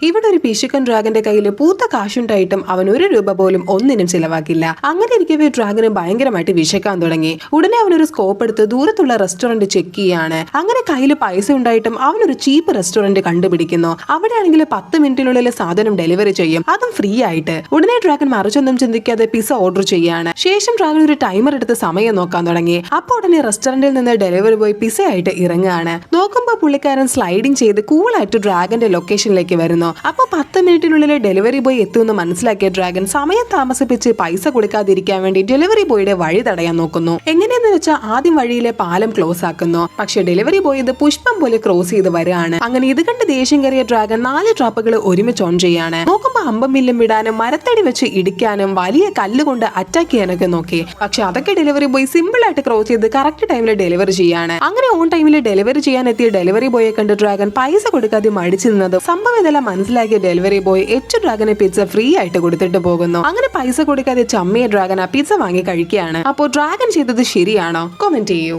ഇവിടെ ഒരു പിശുക്കൻ ഡ്രാഗന്റെ കയ്യിൽ പൂത്ത കാശുണ്ടായിട്ടും അവൻ 1 രൂപ പോലും ഒന്നിനും ചിലവാക്കില്ല. അങ്ങനെ ഇരിക്കവേ ഡ്രാഗന് ഭയങ്കരമായിട്ട് വിശക്കാൻ തുടങ്ങി. ഉടനെ അവനൊരു സ്കോപ്പ് എടുത്ത് ദൂരത്തുള്ള റെസ്റ്റോറന്റ് ചെക്ക് ചെയ്യാണ്. അങ്ങനെ കയ്യിൽ പൈസ ഉണ്ടായിട്ടും അവനൊരു ചീപ്പ് റെസ്റ്റോറന്റ് കണ്ടുപിടിക്കുന്നു. അവിടെയാണെങ്കിൽ 10 മിനിറ്റിനുള്ളിൽ സാധനം ഡെലിവറി ചെയ്യും, അതും ഫ്രീ ആയിട്ട്. ഉടനെ ഡ്രാഗൻ മറിച്ചൊന്നും ചിന്തിക്കാതെ പിസ്സ ഓർഡർ ചെയ്യാണ്. ശേഷം ഡ്രാഗൻ ഒരു ടൈമർ എടുത്ത് സമയം നോക്കാൻ തുടങ്ങി. അപ്പോൾ ഉടനെ റെസ്റ്റോറന്റിൽ നിന്ന് ഡെലിവറി ബോയ് പിസ്സ ആയിട്ട് ഇറങ്ങുകയാണ്. നോക്കുമ്പോൾ പുള്ളിക്കാരൻ സ്ലൈഡിങ് ചെയ്ത് കൂളായിട്ട് ഡ്രാഗന്റെ ലൊക്കേഷനിലേക്ക് വരുന്നു. അപ്പോൾ 10 മിനിറ്റിനുള്ളിൽ ഡെലിവറി ബോയ് എത്തുമെന്ന് മനസ്സിലാക്കിയ ഡ്രാഗൻ സമയം താമസിപ്പിച്ച് പൈസ കൊടുക്കാതിരിക്കാൻ വേണ്ടി ഡെലിവറി ബോയുടെ വഴി തടയാൻ നോക്കുന്നു. എങ്ങനെയെന്ന് വെച്ചാൽ ആദ്യം വഴിയിലെ പാലം ക്ലോസ് ആക്കുന്നു. പക്ഷെ ഡെലിവറി ബോയ് ഇത് പുഷ്പം പോലെ ക്രോസ് ചെയ്ത് വരികയാണ്. അങ്ങനെ ഇത് കണ്ട് ദേഷ്യം കയറിയ ഡ്രാഗൻ 4 ട്രാപ്പുകൾ ഒരുമിച്ച് ഓൺ ചെയ്യാണ്. നോക്കുമ്പോൾ അമ്പം വില്ലും വിടാനും മരത്തടി വെച്ച് ഇടിക്കാനും വലിയ കല്ലുകൊണ്ട് അറ്റാക്ക് ചെയ്യാനൊക്കെ നോക്കി. പക്ഷെ അതൊക്കെ ഡെലിവറി ബോയ് സിമ്പിൾ ആയിട്ട് ക്രോസ് ചെയ്ത് കറക്റ്റ് ടൈമിൽ ഡെലിവറി ചെയ്യാണ്. അങ്ങനെ ഓൺ ടൈമിൽ ഡെലിവറി ചെയ്യാൻ എത്തിയ ഡെലിവറി ബോയെ കണ്ട് ഡ്രാഗൻ പൈസ കൊടുക്കാതെ മടിച്ചു നിന്നത് സംഭവം ഇതെല്ലാം മനസ്സിലാക്കിയ delivery boy 8 dragon pizza free ആയിട്ട് കൊടുത്തിട്ട് പോകുന്നു. അങ്ങനെ പൈസ കൊടുക്കാതെ ചമ്മിയ ഡ്രാഗൻ ആ പിസ്സ വാങ്ങി കഴിക്കുകയാണ്. അപ്പോൾ ഡ്രാഗൻ ചെയ്തത് ശരിയാണോ? കമന്റ് ചെയ്യൂ.